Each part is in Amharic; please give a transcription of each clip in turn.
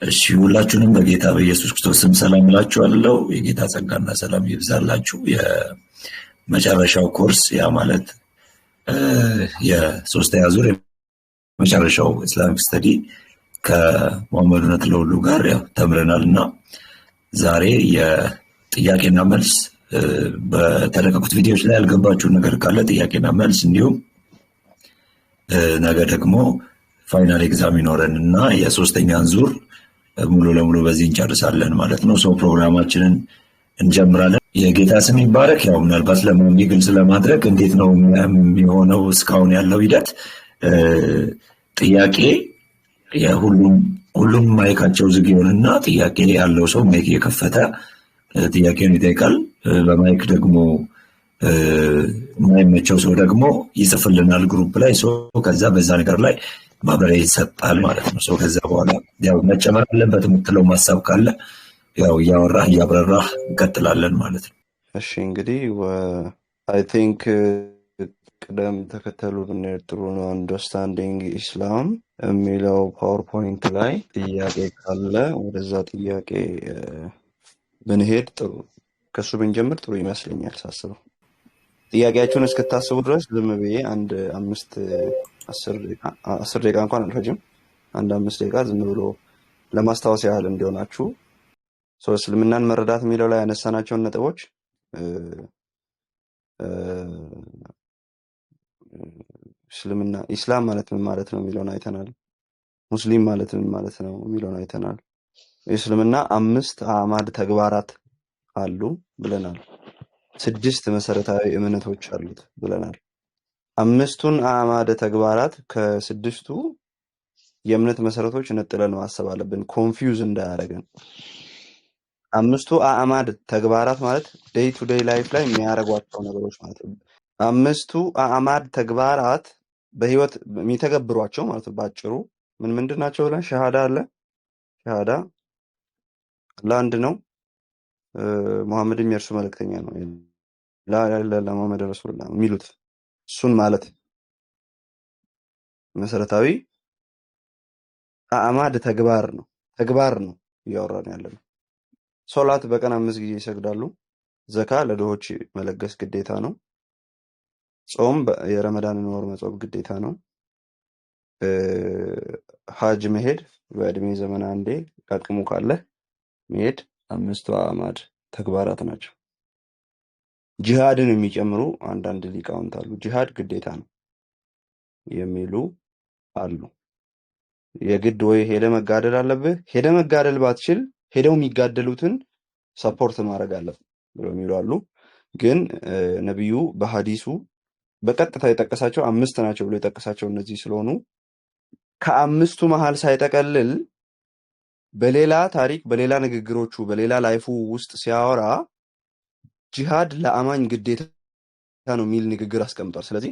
እሺ ሁላችሁንም በጌታ በኢየሱስ ክርስቶስ ስም ሰላም እላችኋለሁ። የጌታ ጸጋና ሰላም ይብዛላችሁ። የመጨረሻው ኮርስ ያ ማለት የሶስተኛ ዙር የመጨረሻው ኢስላሚክ ስተዲ ከሙሐመድ እውነት ለሁሉ ጋር ያው ተምረናልና ዛሬ የጥያቄና መልስ በተለቀቁት ቪዲዮዎች ላይ ያልገባችሁ ነገር ካለ ጥያቄና መልስ እንዲሁም ነገ ደግሞ ፋይናል ኤግዛም ይኖረንና የሶስተኛን ዙር ሙሉ ለሙሉ በዚህ እንጨርሳለን ማለት ነው። ሰው ፕሮግራማችንን እንጀምራለን። የጌታ ስም ይባረክ። ያው ምናልባት ለማሚ ግልጽ ለማድረግ እንዴት ነው የሚሆነው እስካሁን ያለው ሂደት ጥያቄ ሁሉም ማይካቸው ዝግ ይሆንና ጥያቄ ያለው ሰው ማይክ የከፈተ ጥያቄውን ይጠይቃል። በማይክ ደግሞ ማይመቸው ሰው ደግሞ ይጽፍልናል ግሩፕ ላይ ሰው ከዛ በዛ ነገር ላይ ማብራሪያ ይሰጣል ማለት ነው። ሰው ከዛ በኋላ ያው መጨመር አለበት የምትለው ማሳብ ካለ ያው እያወራህ እያብራራህ እንቀጥላለን ማለት ነው። እሺ እንግዲህ አይ ቲንክ ቅደም ተከተሉ ብንሄድ ጥሩ ነው። አንደርስታንዲንግ ኢስላም የሚለው ፓወርፖይንት ላይ ጥያቄ ካለ ወደዛ ጥያቄ ብንሄድ ጥሩ ከሱ ብንጀምር ጥሩ ይመስለኛል ሳስበው። ጥያቄያችሁን እስክታስቡ ድረስ ዝም ብዬ አንድ 10 ደቂቃ እንኳን አልፈጅም። አንድ 5 ደቂቃ ዝም ብሎ ለማስታወስ ያህል እንዲሆናችሁ እስልምናን መረዳት የሚለው ላይ ያነሳናቸውን ነጥቦች ኢስላም ማለት ምን ማለት ነው የሚለውን አይተናል። ሙስሊም ማለት ምን ማለት ነው የሚለውን አይተናል። የእስልምና 5 አዕማድ ተግባራት አሉ ብለናል። 6 መሰረታዊ እምነቶች አሉት ብለናል። 5ቱን አዕማደ ተግባራት ከ6ቱ የእምነት መሰረቶች ነጥለን ማሰብ አለብን፣ ኮንፊውዝ እንዳያደርገን። 5ቱ አዕማድ ተግባራት ማለት ዴይ ቱ ዴይ ላይፍ ላይ የሚያደርጓቸው ነገሮች ማለት ነው። 5ቱ አዕማድ ተግባራት በህይወት የሚተገብሯቸው ማለት ነው። ባጭሩ ምንድን ናቸው ብለን ሸሃዳ አለ። ሸሃዳ ለአንድ ነው፣ ሙሐመድም የእርሱ መልእክተኛ ነው፣ ላ ኢላሀ ኢለላህ ሙሐመድ ረሱሉላህ የሚሉት እሱን ማለት መሰረታዊ አዕማድ ተግባር ነው እያወራን ያለነው። ሶላት በቀን 5 ጊዜ ይሰግዳሉ። ዘካ ለድሆች መለገስ ግዴታ ነው። ጾም የረመዳንን ወር መጾም ግዴታ ነው። ሀጅ መሄድ በእድሜ ዘመን አንዴ አቅሙ ካለ መሄድ 5ቱ አዕማድ ተግባራት ናቸው። ጂሃድን የሚጨምሩ አንዳንድ ሊቃውንት አሉ። ጂሃድ ግዴታ ነው የሚሉ አሉ። የግድ ወይ ሄደ መጋደል አለብህ፣ ሄደ መጋደል ባትችል ሄደው የሚጋደሉትን ሰፖርት ማድረግ አለብህ ብለው የሚሉ አሉ። ግን ነብዩ በሐዲሱ በቀጥታ የጠቀሳቸው 5 ናቸው ብሎ የጠቀሳቸው እነዚህ ስለሆኑ ከ5ቱ መሃል ሳይጠቀልል በሌላ ታሪክ በሌላ ንግግሮቹ በሌላ ላይፉ ውስጥ ሲያወራ ጂሃድ ለአማኝ ግዴታ ነው የሚል ንግግር አስቀምጧል። ስለዚህ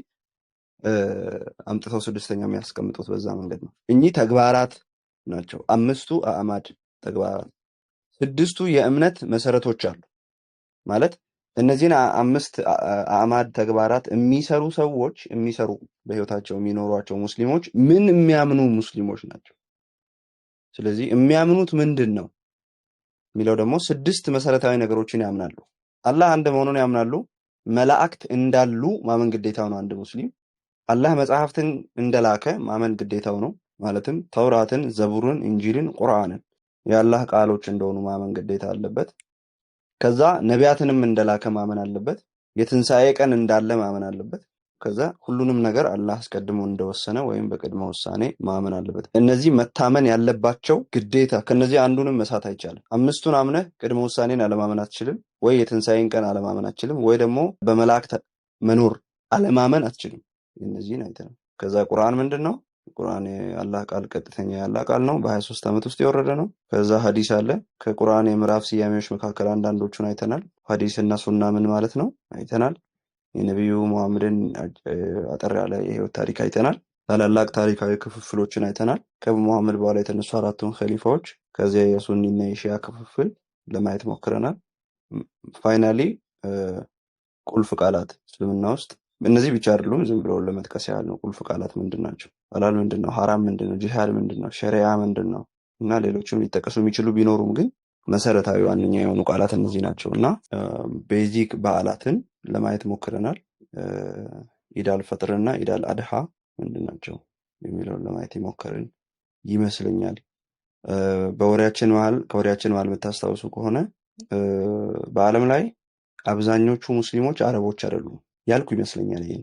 አምጥተው 6ኛ የሚያስቀምጡት በዛ መንገድ ነው። እኚህ ተግባራት ናቸው 5ቱ አዕማድ ተግባራት። 6ቱ የእምነት መሰረቶች አሉ ማለት እነዚህን 5 አዕማድ ተግባራት የሚሰሩ ሰዎች በህይወታቸው የሚኖሯቸው ሙስሊሞች ምን የሚያምኑ ሙስሊሞች ናቸው። ስለዚህ የሚያምኑት ምንድን ነው የሚለው ደግሞ 6 መሰረታዊ ነገሮችን ያምናሉ። አላህ አንድ መሆኑን ያምናሉ። መላእክት እንዳሉ ማመን ግዴታው ነው አንድ ሙስሊም። አላህ መጽሐፍትን እንደላከ ማመን ግዴታው ነው። ማለትም ተውራትን፣ ዘቡርን፣ እንጂልን፣ ቁርአንን የአላህ ቃሎች እንደሆኑ ማመን ግዴታ አለበት። ከዛ ነቢያትንም እንደላከ ማመን አለበት። የትንሣኤ ቀን እንዳለ ማመን አለበት። ከዛ ሁሉንም ነገር አላህ አስቀድሞ እንደወሰነ ወይም በቅድመ ውሳኔ ማመን አለበት። እነዚህ መታመን ያለባቸው ግዴታ። ከነዚህ አንዱንም መሳት አይቻልም። 5ቱን አምነህ ቅድመ ውሳኔን አለማመን አትችልም፣ ወይ የትንሣኤን ቀን አለማመን አትችልም፣ ወይ ደግሞ በመላእክት መኖር አለማመን አትችልም። እነዚህን አይተናል። ከዛ ቁርአን ምንድን ነው? ቁርአን የአላህ ቃል ቀጥተኛ የአላህ ቃል ነው። በ23 ዓመት ውስጥ የወረደ ነው። ከዛ ሐዲስ አለ። ከቁርአን የምዕራፍ ስያሜዎች መካከል አንዳንዶቹን አይተናል። ሐዲስና ሱና ምን ማለት ነው አይተናል። የነብዩ መሐመድን አጠር ያለ የህይወት ታሪክ አይተናል። ታላላቅ ታሪካዊ ክፍፍሎችን አይተናል። ከመሐመድ በኋላ የተነሱ 4ቱን ኸሊፋዎች፣ ከዚያ የሱኒና የሺያ ክፍፍል ለማየት ሞክረናል። ፋይናሊ ቁልፍ ቃላት እስልምና ውስጥ እነዚህ ብቻ አይደሉም፣ ዝም ብሎ ለመጥቀስ ያህል ነው። ቁልፍ ቃላት ምንድን ናቸው? ሐላል ምንድን ነው? ሐራም ምንድን ነው? ጂሃድ ምንድን ነው? ሸሪዓ ምንድን ነው? እና ሌሎችም ሊጠቀሱ የሚችሉ ቢኖሩም ግን መሰረታዊ ዋነኛ የሆኑ ቃላት እነዚህ ናቸው እና ቤዚክ በዓላትን ለማየት ሞክረናል። ኢዳል ፈጥርና ኢዳል አድሃ ምንድን ናቸው የሚለውን ለማየት የሞከርን ይመስለኛል። ከወሬያችን መሀል የምታስታውሱ ከሆነ በዓለም ላይ አብዛኞቹ ሙስሊሞች አረቦች አይደሉም ያልኩ ይመስለኛል። ይሄ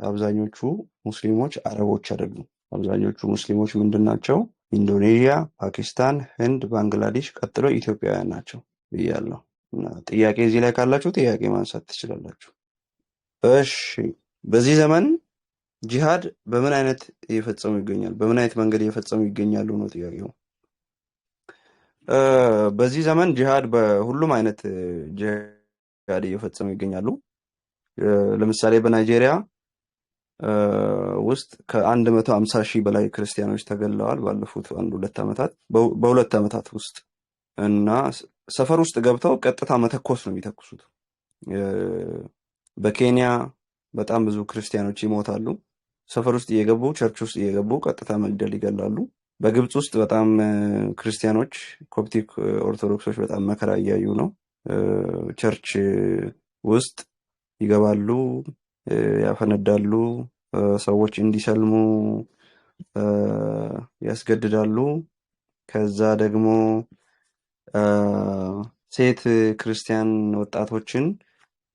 አብዛኞቹ ሙስሊሞች አረቦች አይደሉም። አብዛኞቹ ሙስሊሞች ምንድን ናቸው? ኢንዶኔዥያ፣ ፓኪስታን፣ ህንድ፣ ባንግላዴሽ ቀጥሎ ኢትዮጵያውያን ናቸው ብያለሁ። እና ጥያቄ እዚህ ላይ ካላችሁ ጥያቄ ማንሳት ትችላላችሁ። እሺ፣ በዚህ ዘመን ጂሃድ በምን አይነት እየፈጸሙ ይገኛል? በምን አይነት መንገድ እየፈጸሙ ይገኛሉ ነው ጥያቄው። በዚህ ዘመን ጂሃድ በሁሉም አይነት ጂሃድ እየፈጸሙ ይገኛሉ። ለምሳሌ በናይጄሪያ ውስጥ ከ150 ሺህ በላይ ክርስቲያኖች ተገለዋል ባለፉት በሁለት ዓመታት ውስጥ እና ሰፈር ውስጥ ገብተው ቀጥታ መተኮስ ነው የሚተኩሱት። በኬንያ በጣም ብዙ ክርስቲያኖች ይሞታሉ። ሰፈር ውስጥ እየገቡ ቸርች ውስጥ እየገቡ ቀጥታ መግደል ይገላሉ። በግብፅ ውስጥ በጣም ክርስቲያኖች ኮፕቲክ ኦርቶዶክሶች በጣም መከራ እያዩ ነው። ቸርች ውስጥ ይገባሉ፣ ያፈነዳሉ፣ ሰዎች እንዲሰልሙ ያስገድዳሉ። ከዛ ደግሞ ሴት ክርስቲያን ወጣቶችን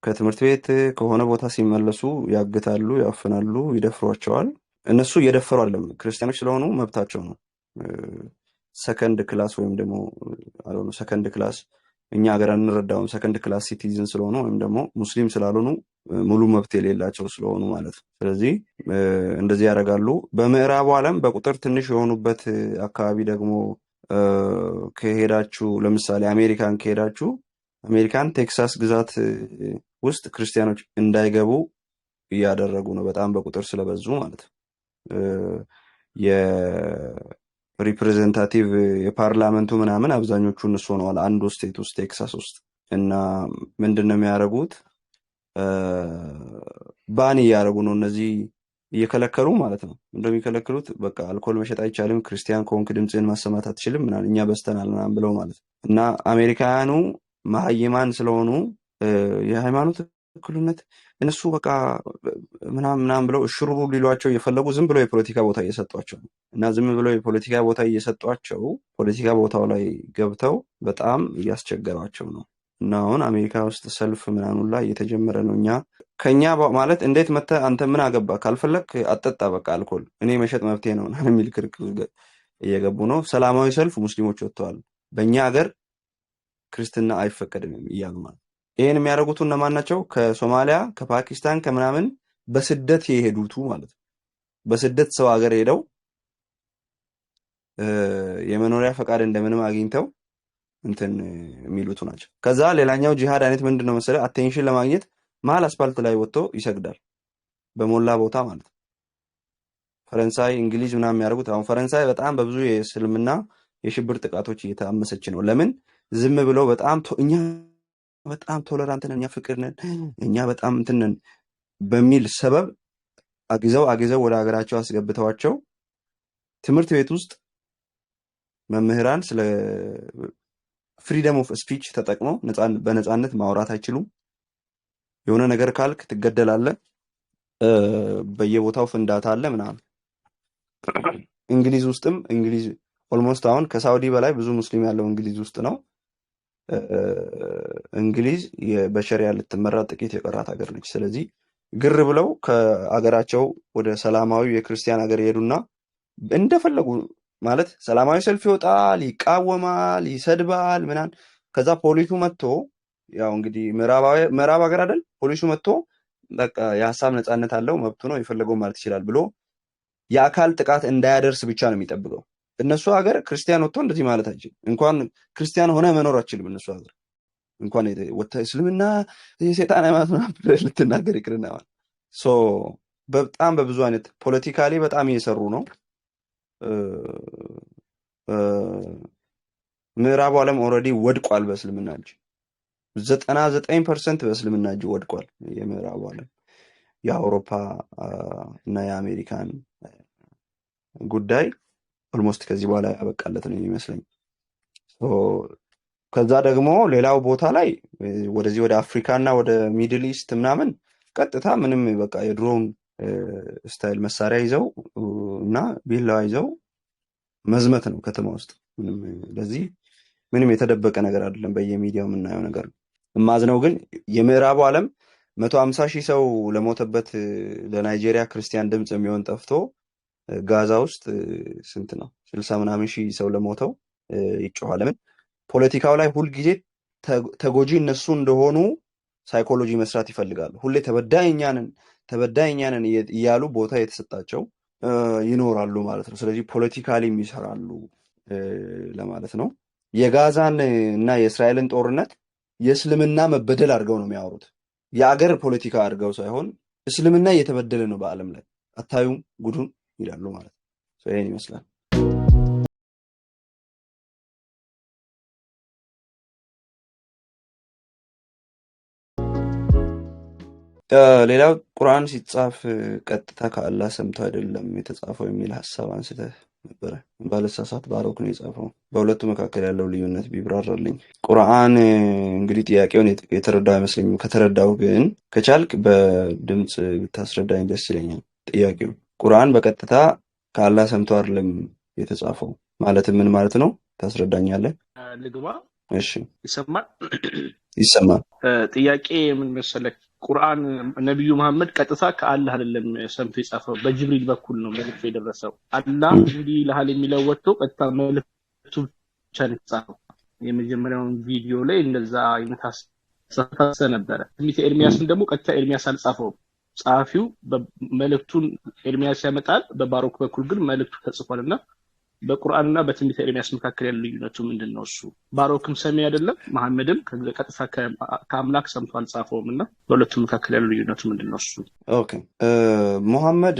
ከትምህርት ቤት ከሆነ ቦታ ሲመለሱ ያግታሉ፣ ያፍናሉ፣ ይደፍሯቸዋል። እነሱ እየደፈሩ አይደለም፣ ክርስቲያኖች ስለሆኑ መብታቸው ነው። ሰከንድ ክላስ ወይም ደግሞ ሰከንድ ክላስ እኛ ሀገር አንረዳውም። ሰከንድ ክላስ ሲቲዝን ስለሆኑ ወይም ደግሞ ሙስሊም ስላልሆኑ ሙሉ መብት የሌላቸው ስለሆኑ ማለት ነው። ስለዚህ እንደዚህ ያደርጋሉ። በምዕራቡ ዓለም በቁጥር ትንሽ የሆኑበት አካባቢ ደግሞ ከሄዳችሁ ለምሳሌ አሜሪካን ከሄዳችሁ አሜሪካን ቴክሳስ ግዛት ውስጥ ክርስቲያኖች እንዳይገቡ እያደረጉ ነው፣ በጣም በቁጥር ስለበዙ ማለት ነው። የሪፕሬዘንታቲቭ የፓርላመንቱ ምናምን አብዛኞቹ እነሱ ሆነዋል አንዱ ስቴት ውስጥ ቴክሳስ ውስጥ። እና ምንድን ነው የሚያደርጉት? ባን እያደረጉ ነው፣ እነዚህ እየከለከሉ ማለት ነው። እንደሚከለክሉት በቃ አልኮል መሸጥ አይቻልም፣ ክርስቲያን ከሆንክ ድምፅህን ማሰማት አትችልም ምናምን፣ እኛ በስተናል ምናምን ብለው ማለት ነው። እና አሜሪካውያኑ መሀይማን ስለሆኑ የሃይማኖት እኩልነት እነሱ በቃ ምናምን ብለው እሽሩሩ ሊሏቸው እየፈለጉ ዝም ብለው የፖለቲካ ቦታ እየሰጧቸው ነው። እና ዝም ብለው የፖለቲካ ቦታ እየሰጧቸው ፖለቲካ ቦታው ላይ ገብተው በጣም እያስቸገሯቸው ነው። እና አሁን አሜሪካ ውስጥ ሰልፍ ምናምን ላይ እየተጀመረ ነው። ከኛ ማለት እንዴት መተህ አንተ ምን አገባ ካልፈለክ አጠጣ በቃ አልኮል እኔ መሸጥ መብቴ ነው የሚል ክርክር እየገቡ ነው። ሰላማዊ ሰልፍ ሙስሊሞች ወጥተዋል። በእኛ ሀገር ክርስትና አይፈቀድም እያሉ ማለት። ይህን የሚያደርጉት እነማን ናቸው? ከሶማሊያ ከፓኪስታን ከምናምን በስደት የሄዱቱ ማለት ነው። በስደት ሰው ሀገር ሄደው የመኖሪያ ፈቃድ እንደምንም አግኝተው እንትን የሚሉቱ ናቸው። ከዛ ሌላኛው ጂሃድ አይነት ምንድነው መሰለህ? አቴንሽን ለማግኘት መሀል አስፓልት ላይ ወጥቶ ይሰግዳል በሞላ ቦታ ማለት ነው። ፈረንሳይ፣ እንግሊዝ ምናምን የሚያደርጉት አሁን ፈረንሳይ በጣም በብዙ የእስልምና የሽብር ጥቃቶች እየታመሰች ነው። ለምን? ዝም ብለው እኛ በጣም ቶለራንት ነን፣ እኛ ፍቅር ነን፣ እኛ በጣም እንትን ነን በሚል ሰበብ አግዘው ወደ ሀገራቸው አስገብተዋቸው ትምህርት ቤት ውስጥ መምህራን ስለ ፍሪደም ኦፍ ስፒች ተጠቅመው በነፃነት ማውራት አይችሉም። የሆነ ነገር ካልክ ትገደላለህ። በየቦታው ፍንዳታ አለ ምናምን። እንግሊዝ ውስጥም ኦልሞስት አሁን ከሳውዲ በላይ ብዙ ሙስሊም ያለው እንግሊዝ ውስጥ ነው። እንግሊዝ በሸሪያ ልትመራ ጥቂት የቀራት ሀገር ነች። ስለዚህ ግር ብለው ከአገራቸው ወደ ሰላማዊ የክርስቲያን ሀገር ይሄዱና እንደፈለጉ ማለት ሰላማዊ ሰልፍ ይወጣል፣ ይቃወማል፣ ይሰድባል ምናምን። ከዛ ፖሊሱ መጥቶ ያው እንግዲህ ምዕራብ ሀገር አይደል፣ ፖሊሱ መጥቶ በቃ የሀሳብ ነፃነት አለው መብቱ ነው የፈለገው ማለት ይችላል ብሎ የአካል ጥቃት እንዳያደርስ ብቻ ነው የሚጠብቀው። እነሱ ሀገር ክርስቲያን ወጥቶ እንደዚህ ማለት አይችልም። እንኳን ክርስቲያን ሆነ መኖር አይችልም እነሱ ሀገር። እንኳን ወጥተህ እስልምና የሰይጣን ሃይማኖት ነው ልትናገር ይቅርና ማለት በጣም በብዙ አይነት ፖለቲካሊ በጣም እየሰሩ ነው። ምዕራቡ ዓለም ኦልሬዲ ወድቋል በእስልምና እጅ። 99% በእስልምና እጅ ወድቋል የምዕራቡ ዓለም። የአውሮፓ እና የአሜሪካን ጉዳይ ኦልሞስት ከዚህ በኋላ ያበቃለት ነው የሚመስለኝ። ከዛ ደግሞ ሌላው ቦታ ላይ ወደዚህ ወደ አፍሪካ እና ወደ ሚድል ኢስት ምናምን ቀጥታ ምንም በቃ የድሮውን ስታይል መሳሪያ ይዘው እና ቢላዋ ይዘው መዝመት ነው ከተማ ውስጥ። ለዚህ ምንም የተደበቀ ነገር አይደለም፣ በየሚዲያው የምናየው ነገር ነው። እማዝነው ግን የምዕራቡ ዓለም 150,000 ሰው ለሞተበት ለናይጄሪያ ክርስቲያን ድምፅ የሚሆን ጠፍቶ ጋዛ ውስጥ ስንት ነው 60 ምናምን ሺህ ሰው ለሞተው ይጮኻል። ለምን? ፖለቲካው ላይ ሁልጊዜ ተጎጂ እነሱ እንደሆኑ ሳይኮሎጂ መስራት ይፈልጋሉ። ሁሌ ተበዳይ እኛ ነን እያሉ ቦታ የተሰጣቸው ይኖራሉ ማለት ነው። ስለዚህ ፖለቲካሊም ይሰራሉ ለማለት ነው። የጋዛን እና የእስራኤልን ጦርነት የእስልምና መበደል አድርገው ነው የሚያወሩት። የአገር ፖለቲካ አድርገው ሳይሆን እስልምና እየተበደለ ነው በዓለም ላይ አታዩም ጉዱን ይላሉ ማለት ነው። ይሄን ይመስላል። ሌላው ቁርአን ሲጻፍ ቀጥታ ከአላህ ሰምቶ አይደለም የተጻፈው የሚል ሀሳብ አንስተህ ነበረ። ባለሳሳት ባሮክ ነው የጻፈው። በሁለቱ መካከል ያለው ልዩነት ቢብራራልኝ። ቁርአን እንግዲህ ጥያቄውን የተረዳው አይመስለኝም። ከተረዳው ግን ከቻልክ በድምፅ ብታስረዳኝ ደስ ይለኛል። ጥያቄው ቁርአን በቀጥታ ከአላህ ሰምቶ አይደለም የተጻፈው ማለት ምን ማለት ነው? ታስረዳኛለህ? ልግባ። እሺ፣ ይሰማል? ይሰማል። ጥያቄ ምን መሰለህ? ቁርአን ነብዩ መሐመድ ቀጥታ ከአላህ አይደለም ሰምቶ የጻፈው፣ በጅብሪል በኩል ነው መልእክቱ የደረሰው። አላህ እንዲህ ይልሃል የሚለው ወጥቶ ቀጥታ መልእክቱ ብቻ ነው የጻፈው። የመጀመሪያውን ቪዲዮ ላይ እንደዛ የምታሰ ነበረ። ትንቢተ ኤርሚያስን ደግሞ ቀጥታ ኤርሚያስ አልጻፈውም። ጸሐፊው መልእክቱን ኤርሚያስ ያመጣል፣ በባሮክ በኩል ግን መልእክቱ ተጽፏልና በቁርአንና በትንቢተ ኤርሚያስ መካከል ያለው ልዩነቱ ምንድነው? እሱ ባሮክም ሰሚ አይደለም፣ መሐመድም ቀጥታ ከአምላክ ሰምቶ አልጻፈውም እና በሁለቱ መካከል ያለው ልዩነቱ ምንድነው? እሱ ኦኬ። መሐመድ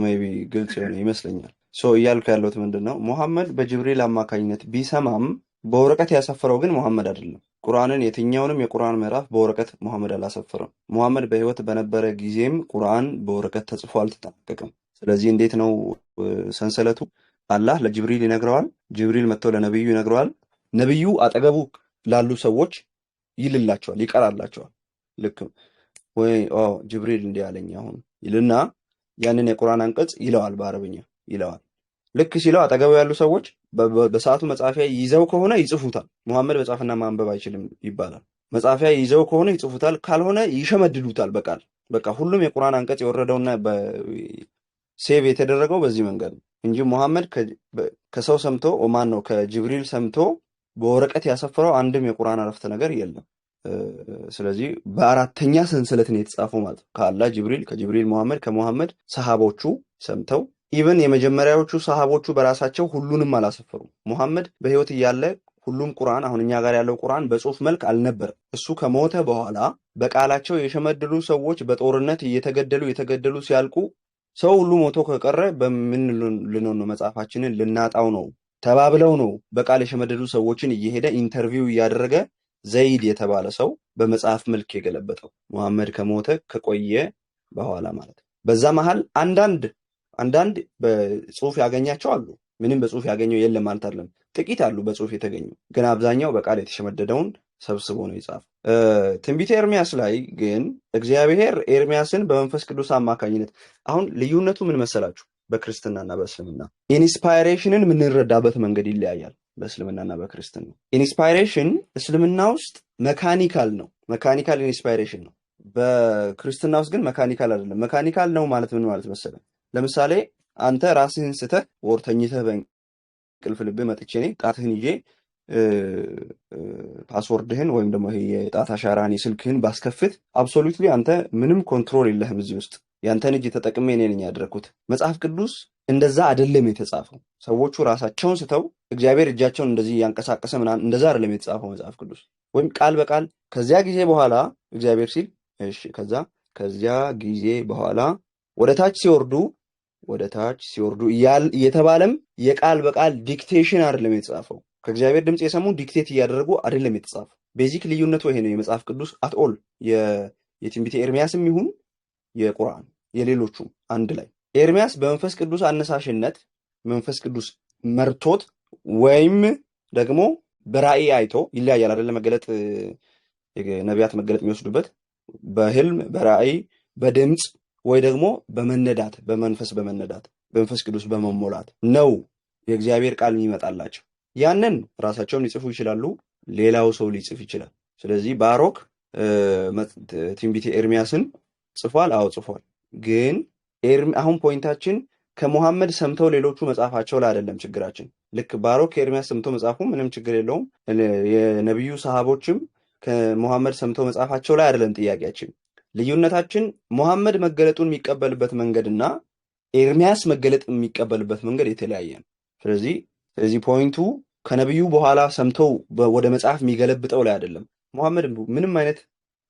ሜይ ቢ ግልጽ የሆነ ይመስለኛል። እያልኩ ያለሁት ምንድነው፣ መሐመድ በጅብሪል አማካኝነት ቢሰማም በወረቀት ያሰፈረው ግን መሐመድ አይደለም። ቁርአንን የትኛውንም የቁርአን ምዕራፍ በወረቀት መሐመድ አላሰፈረም። መሐመድ በህይወት በነበረ ጊዜም ቁርአን በወረቀት ተጽፎ አልተጠናቀቀም። ስለዚህ እንዴት ነው ሰንሰለቱ? አላህ ለጅብሪል ይነግረዋል፣ ጅብሪል መጥቶ ለነብዩ ይነግረዋል፣ ነብዩ አጠገቡ ላሉ ሰዎች ይልላቸዋል፣ ይቀራላቸዋል። ልክ ወይ ጅብሪል እንዲህ አለኝ አሁን ይልና ያንን የቁርአን አንቀጽ ይለዋል፣ በአረብኛ ይለዋል። ልክ ሲለው አጠገቡ ያሉ ሰዎች በሰዓቱ መጻፊያ ይዘው ከሆነ ይጽፉታል። መሐመድ መጻፍና ማንበብ አይችልም ይባላል። መጻፊያ ይዘው ከሆነ ይጽፉታል፣ ካልሆነ ይሸመድዱታል በቃል። በቃ ሁሉም የቁርአን አንቀጽ የወረደውና ሴቭ የተደረገው በዚህ መንገድ ነው እንጂ መሐመድ ከሰው ሰምቶ ኦማን ነው ከጅብሪል ሰምቶ በወረቀት ያሰፈረው አንድም የቁርአን አረፍተ ነገር የለም። ስለዚህ በአራተኛ ሰንሰለት ነው የተጻፈው ማለት ነው። ከአላህ ጅብሪል፣ ከጅብሪል መሐመድ፣ ከመሐመድ ሰሃቦቹ ሰምተው ኢቨን የመጀመሪያዎቹ ሰሃቦቹ በራሳቸው ሁሉንም አላሰፈሩም። መሐመድ በህይወት እያለ ሁሉም ቁርአን አሁን እኛ ጋር ያለው ቁርአን በጽሁፍ መልክ አልነበረም። እሱ ከሞተ በኋላ በቃላቸው የሸመደዱ ሰዎች በጦርነት እየተገደሉ ሲያልቁ ሰው ሁሉ ሞቶ ከቀረ በምን ልንሆን ነው? መጽሐፋችንን ልናጣው ነው ተባብለው ነው በቃል የሸመደዱ ሰዎችን እየሄደ ኢንተርቪው እያደረገ ዘይድ የተባለ ሰው በመጽሐፍ መልክ የገለበጠው መሐመድ ከሞተ ከቆየ በኋላ ማለት ነው። በዛ መሃል አንዳንድ በጽሁፍ ያገኛቸው አሉ። ምንም በጽሁፍ ያገኘው የለም ማለት አይደለም። ጥቂት አሉ በጽሁፍ የተገኙ፣ ግን አብዛኛው በቃል የተሸመደደውን ሰብስቦ ነው የጻፈው። ትንቢተ ኤርሚያስ ላይ ግን እግዚአብሔር ኤርሚያስን በመንፈስ ቅዱስ አማካኝነት አሁን ልዩነቱ ምን መሰላችሁ? በክርስትናና በእስልምና ኢንስፓይሬሽንን የምንረዳበት መንገድ ይለያያል። በእስልምናና በክርስትና ኢንስፓይሬሽን እስልምና ውስጥ መካኒካል ነው፣ መካኒካል ኢንስፓይሬሽን ነው። በክርስትና ውስጥ ግን መካኒካል አይደለም። መካኒካል ነው ማለት ምን ማለት መሰለ? ለምሳሌ አንተ ራስህን ስተህ ወር ተኝተህ በእንቅልፍ ልብህ መጥቼ እኔ ጣትህን ይዤ ፓስወርድህን ወይም ደግሞ ይሄ የጣት አሻራን የስልክህን ባስከፍት አብሶሉትሊ አንተ ምንም ኮንትሮል የለህም እዚህ ውስጥ። ያንተን እጅ ተጠቅሜ እኔ ነኝ ያደረኩት። መጽሐፍ ቅዱስ እንደዛ አይደለም የተጻፈው። ሰዎቹ ራሳቸውን ስተው እግዚአብሔር እጃቸውን እንደዚህ ያንቀሳቀሰ ምናምን እንደዛ አይደለም የተጻፈው መጽሐፍ ቅዱስ። ወይም ቃል በቃል ከዚያ ጊዜ በኋላ እግዚአብሔር ሲል እሺ፣ ከዚያ ጊዜ በኋላ ወደ ታች ሲወርዱ እየተባለም የቃል በቃል ዲክቴሽን አይደለም የተጻፈው። ከእግዚአብሔር ድምፅ የሰሙ ዲክቴት እያደረጉ አይደለም የተጻፈው። ቤዚክ ልዩነቱ ይሄ ነው። የመጽሐፍ ቅዱስ አትኦል የትንቢተ ኤርሚያስም ይሁን የቁርአን የሌሎቹም አንድ ላይ ኤርሚያስ በመንፈስ ቅዱስ አነሳሽነት መንፈስ ቅዱስ መርቶት ወይም ደግሞ በራእይ አይቶ ይለያያል አይደለ? መገለጥ ነቢያት መገለጥ የሚወስዱበት በህልም በራእይ በድምፅ ወይ ደግሞ በመነዳት በመንፈስ በመነዳት በመንፈስ ቅዱስ በመሞላት ነው የእግዚአብሔር ቃል የሚመጣላቸው። ያንን ራሳቸውም ሊጽፉ ይችላሉ፣ ሌላው ሰው ሊጽፍ ይችላል። ስለዚህ ባሮክ ትንቢተ ኤርሚያስን ጽፏል። አዎ ጽፏል። ግን አሁን ፖይንታችን ከሙሐመድ ሰምተው ሌሎቹ መጽሐፋቸው ላይ አይደለም ችግራችን። ልክ ባሮክ ከኤርሚያስ ሰምተው መጽሐፉ ምንም ችግር የለውም። የነቢዩ ሰሃቦችም ከሙሐመድ ሰምተው መጽሐፋቸው ላይ አይደለም ጥያቄያችን። ልዩነታችን ሙሐመድ መገለጡን የሚቀበልበት መንገድና ኤርሚያስ መገለጥ የሚቀበልበት መንገድ የተለያየ ነው። ስለዚህ ፖይንቱ ከነቢዩ በኋላ ሰምተው ወደ መጽሐፍ የሚገለብጠው ላይ አይደለም። ሙሐመድ ምንም አይነት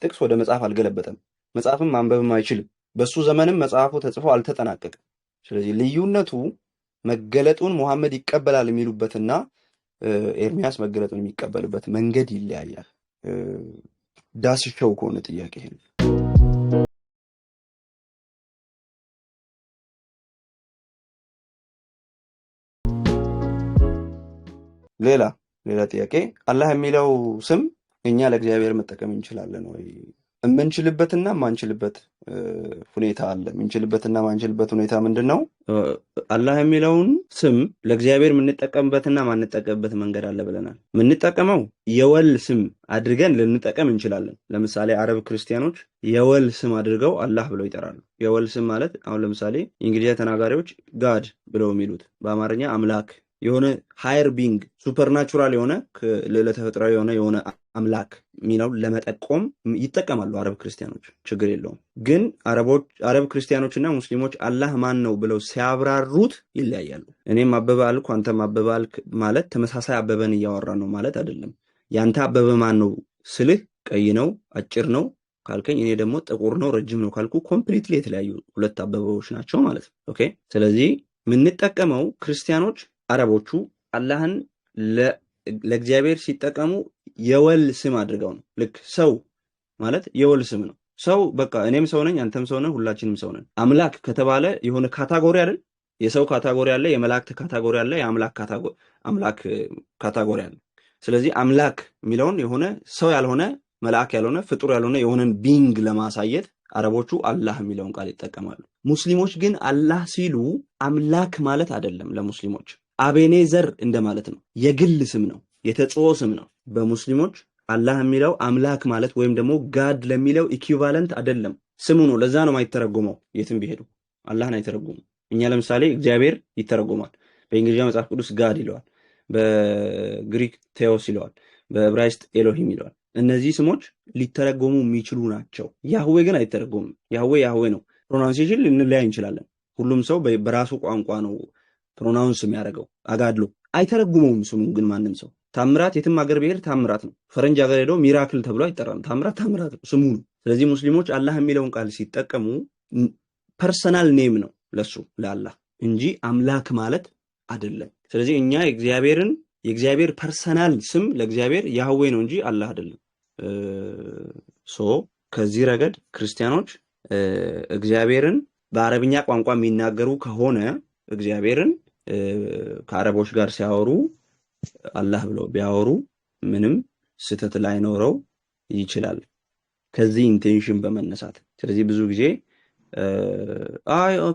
ጥቅስ ወደ መጽሐፍ አልገለበጠም። መጽሐፍም ማንበብም አይችልም። በሱ ዘመንም መጽሐፉ ተጽፎ አልተጠናቀቅም። ስለዚህ ልዩነቱ መገለጡን ሙሐመድ ይቀበላል የሚሉበትና ኤርሚያስ መገለጡን የሚቀበልበት መንገድ ይለያያል። ዳስሸው ከሆነ ጥያቄ ይሄ ሌላ ጥያቄ፣ አላህ የሚለው ስም እኛ ለእግዚአብሔር መጠቀም እንችላለን ወይ? የምንችልበትና ማንችልበት ሁኔታ አለ። የምንችልበትና ማንችልበት ሁኔታ ምንድን ነው? አላህ የሚለውን ስም ለእግዚአብሔር የምንጠቀምበትና ማንጠቀምበት መንገድ አለ ብለናል። የምንጠቀመው የወል ስም አድርገን ልንጠቀም እንችላለን። ለምሳሌ አረብ ክርስቲያኖች የወል ስም አድርገው አላህ ብለው ይጠራሉ። የወል ስም ማለት አሁን ለምሳሌ የእንግሊዝኛ ተናጋሪዎች ጋድ ብለው የሚሉት በአማርኛ አምላክ የሆነ ሃየር ቢንግ ሱፐርናቹራል የሆነ ልዕለ ተፈጥሯዊ የሆነ አምላክ ሚናውን ለመጠቆም ይጠቀማሉ አረብ ክርስቲያኖች፣ ችግር የለውም። ግን አረብ ክርስቲያኖችና ሙስሊሞች አላህ ማን ነው ብለው ሲያብራሩት ይለያያሉ። እኔም አበበ አልኩ አንተም አበበ አልክ ማለት ተመሳሳይ አበበን እያወራ ነው ማለት አይደለም። ያንተ አበበ ማን ነው ስልህ ቀይ ነው አጭር ነው ካልከኝ እኔ ደግሞ ጥቁር ነው ረጅም ነው ካልኩ ኮምፕሊትሊ የተለያዩ ሁለት አበበዎች ናቸው ማለት ነው። ኦኬ። ስለዚህ የምንጠቀመው ክርስቲያኖች አረቦቹ አላህን ለእግዚአብሔር ሲጠቀሙ የወል ስም አድርገው ነው። ልክ ሰው ማለት የወል ስም ነው። ሰው በቃ እኔም ሰው ነኝ አንተም ሰው ነን ሁላችንም ሰው ነን። አምላክ ከተባለ የሆነ ካታጎሪ አይደል? የሰው ካታጎሪ አለ፣ የመላእክት ካታጎሪ አለ፣ የአምላክ ካታጎሪ አለ። ስለዚህ አምላክ የሚለውን የሆነ ሰው ያልሆነ መልአክ ያልሆነ ፍጡር ያልሆነ የሆነን ቢንግ ለማሳየት አረቦቹ አላህ የሚለውን ቃል ይጠቀማሉ። ሙስሊሞች ግን አላህ ሲሉ አምላክ ማለት አይደለም። ለሙስሊሞች አቤኔዘር እንደማለት ነው። የግል ስም ነው፣ የተጽኦ ስም ነው። በሙስሊሞች አላህ የሚለው አምላክ ማለት ወይም ደግሞ ጋድ ለሚለው ኢኩቫለንት አይደለም፣ ስሙ ነው። ለዛ ነው የማይተረጎመው። የትም ቢሄዱ አላህን አይተረጉሙ። እኛ ለምሳሌ እግዚአብሔር ይተረጎማል። በእንግሊዝኛ መጽሐፍ ቅዱስ ጋድ ይለዋል፣ በግሪክ ቴዎስ ይለዋል፣ በዕብራይስጥ ኤሎሂም ይለዋል። እነዚህ ስሞች ሊተረጎሙ የሚችሉ ናቸው። ያህዌ ግን አይተረጎምም። ያህዌ ነው። ፕሮናንሲዬሽን ልንለያይ እንችላለን። ሁሉም ሰው በራሱ ቋንቋ ነው ፕሮናውንስ የሚያደርገው። አጋድሎ አይተረጉመውም ስሙን ግን ማንም ሰው። ታምራት የትም ሀገር ብሄድ ታምራት ነው። ፈረንጅ ሀገር ሄደው ሚራክል ተብሎ አይጠራም። ታምራት ነው፣ ስሙ ነው። ስለዚህ ሙስሊሞች አላህ የሚለውን ቃል ሲጠቀሙ ፐርሰናል ኔም ነው ለሱ ለአላህ እንጂ አምላክ ማለት አይደለም። ስለዚህ እኛ የእግዚአብሔር ፐርሰናል ስም ለእግዚአብሔር ያህዌ ነው እንጂ አላህ አይደለም። ከዚህ ረገድ ክርስቲያኖች እግዚአብሔርን በአረብኛ ቋንቋ የሚናገሩ ከሆነ እግዚአብሔርን ከአረቦች ጋር ሲያወሩ አላህ ብለው ቢያወሩ ምንም ስህተት ላይኖረው ይችላል ከዚህ ኢንቴንሽን በመነሳት። ስለዚህ ብዙ ጊዜ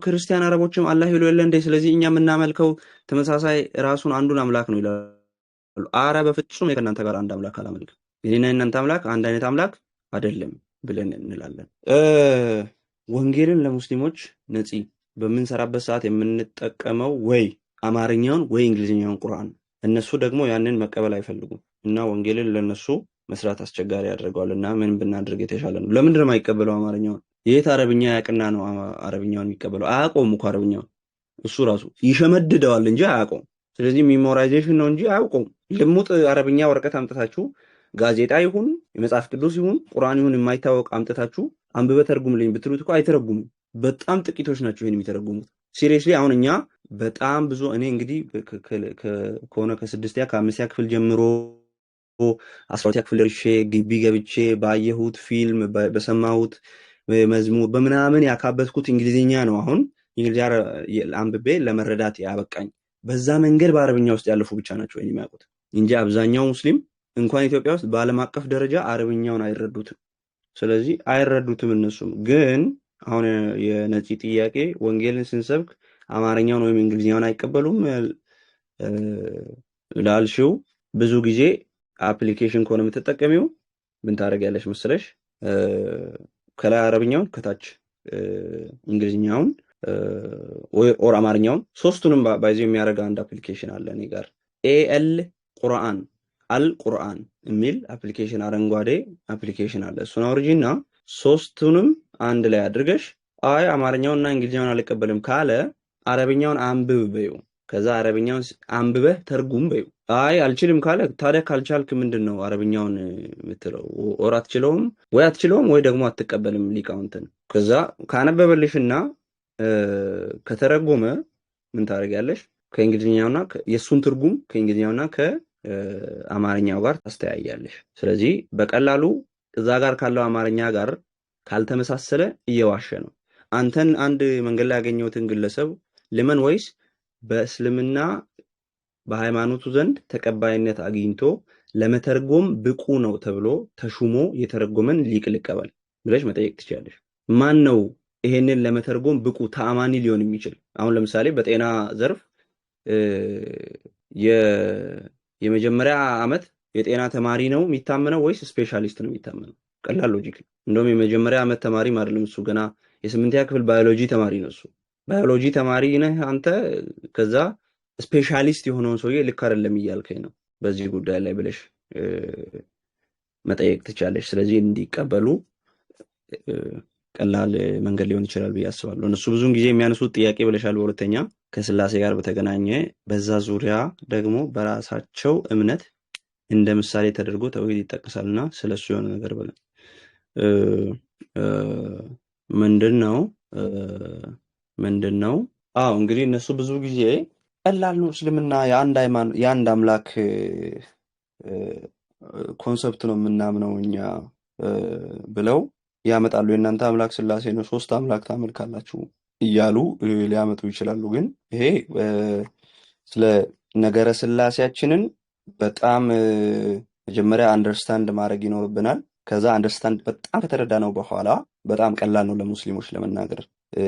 ክርስቲያን አረቦችም አላህ ይሉ የለ እንዴ? ስለዚህ እኛ የምናመልከው ተመሳሳይ ራሱን አንዱን አምላክ ነው ይላሉ። አረ በፍጹም ከእናንተ ጋር አንድ አምላክ አላመልክም፣ የኔና የእናንተ አምላክ አንድ አይነት አምላክ አይደለም ብለን እንላለን። ወንጌልን ለሙስሊሞች ነፂ በምንሰራበት ሰዓት የምንጠቀመው ወይ አማርኛውን ወይ እንግሊዝኛውን ቁርአን፣ እነሱ ደግሞ ያንን መቀበል አይፈልጉም እና ወንጌልን ለነሱ መስራት አስቸጋሪ ያደርገዋል። እና ምን ብናደርግ የተሻለ ነው? ለምንድን ነው የማይቀበለው አማርኛውን? የት አረብኛ ያቅና ነው አረብኛውን የሚቀበለው? አያውቀውም እኮ አረብኛውን። እሱ ራሱ ይሸመድደዋል እንጂ አያውቀውም። ስለዚህ ሚሞራይዜሽን ነው እንጂ አያውቀውም። ልሙጥ አረብኛ ወረቀት አምጥታችሁ ጋዜጣ ይሁን የመጽሐፍ ቅዱስ ይሁን ቁርአን ይሁን የማይታወቅ አምጥታችሁ አንብበ ተርጉምልኝ ብትሉት እኮ አይተረጉሙም። በጣም ጥቂቶች ናቸው ይሄን የሚተረጉሙት። ሲሪየስሊ አሁን እኛ በጣም ብዙ እኔ እንግዲህ ከሆነ ከ6ኛ ከ5ኛ ክፍል ጀምሮ 12ኛ ክፍል ደርሼ ግቢ ገብቼ ባየሁት ፊልም በሰማሁት መዝሙር በምናምን ያካበትኩት እንግሊዝኛ ነው። አሁን እንግሊዝኛ አንብቤ ለመረዳት ያበቃኝ። በዛ መንገድ በአረብኛ ውስጥ ያለፉ ብቻ ናቸው የሚያውቁት እንጂ አብዛኛው ሙስሊም እንኳን ኢትዮጵያ ውስጥ በዓለም አቀፍ ደረጃ አረብኛውን አይረዱትም። ስለዚህ አይረዱትም። እነሱም ግን አሁን የነፂ ጥያቄ ወንጌልን ስንሰብክ አማርኛውን ወይም እንግሊዝኛውን አይቀበሉም ላልሽው፣ ብዙ ጊዜ አፕሊኬሽን ከሆነ የምትጠቀሚው ምን ታደርጊያለሽ መሰለሽ? ከላይ አረብኛውን ከታች እንግሊዝኛውን ኦር አማርኛውን ሶስቱንም ባይዘው የሚያደርግ አንድ አፕሊኬሽን አለ እኔ ጋር ኤል ቁርአን አልቁርአን የሚል አፕሊኬሽን አረንጓዴ አፕሊኬሽን አለ። እሱን አውርጂና ሶስቱንም አንድ ላይ አድርገሽ አይ አማርኛውንና እንግሊዝኛውን አልቀበልም ካለ አረብኛውን አንብብ በይው። ከዛ አረብኛውን አንብበህ ተርጉም በይው። አይ አልችልም ካለ ታዲያ ካልቻልክ ምንድነው አረብኛውን የምትለው? ኦር አትችለውም ወይ ደግሞ አትቀበልም ሊቃውንትን። ከዛ ካነበበልሽና ከተረጎመ ምን ታደርጊያለሽ? ከእንግሊዝኛውና የሱን ትርጉም ከእንግሊዝኛውና ከአማርኛው ጋር ታስተያያለሽ። ስለዚህ በቀላሉ እዛ ጋር ካለው አማርኛ ጋር ካልተመሳሰለ እየዋሸ ነው። አንተን አንድ መንገድ ላይ ያገኘሁትን ግለሰብ ልመን ወይስ በእስልምና በሃይማኖቱ ዘንድ ተቀባይነት አግኝቶ ለመተርጎም ብቁ ነው ተብሎ ተሹሞ የተረጎመን ሊቅ ልቀበል ብለሽ መጠየቅ ትችላለሽ። ማን ነው ይሄንን ለመተርጎም ብቁ ተአማኒ ሊሆን የሚችል? አሁን ለምሳሌ በጤና ዘርፍ የመጀመሪያ ዓመት የጤና ተማሪ ነው የሚታመነው ወይስ ስፔሻሊስት ነው የሚታመነው? ቀላል ሎጂክ ነው። እንደውም የመጀመሪያ ዓመት ተማሪ አይደለም እሱ፣ ገና የ8ኛ ክፍል ባዮሎጂ ተማሪ ነው እሱ። ባዮሎጂ ተማሪ ነህ አንተ፣ ከዛ ስፔሻሊስት የሆነውን ሰውዬ ልክ አይደለም እያልከኝ ነው በዚህ ጉዳይ ላይ ብለሽ መጠየቅ ትቻለሽ። ስለዚህ እንዲቀበሉ ቀላል መንገድ ሊሆን ይችላል ብዬ አስባለሁ። እነሱ ብዙውን ጊዜ የሚያነሱት ጥያቄ ብለሻል በሁለተኛ ከስላሴ ጋር በተገናኘ በዛ ዙሪያ ደግሞ በራሳቸው እምነት እንደ ምሳሌ ተደርጎ ተውሂድ ይጠቀሳልና ስለሱ የሆነ ነገር ብለን ምንድነው? አዎ እንግዲህ እነሱ ብዙ ጊዜ ቀላል ነው እስልምና የአንድ አምላክ ኮንሰፕት ነው የምናምነው እኛ ብለው ያመጣሉ። የእናንተ አምላክ ስላሴ ነው፣ 3 አምላክ ታመልካላችሁ እያሉ ሊያመጡ ይችላሉ። ግን ይሄ ስለ ነገረ ስላሴያችንን በጣም መጀመሪያ አንደርስታንድ ማድረግ ይኖርብናል። ከዛ አንደርስታንድ በጣም ከተረዳነው በኋላ በጣም ቀላል ነው ለሙስሊሞች ለመናገር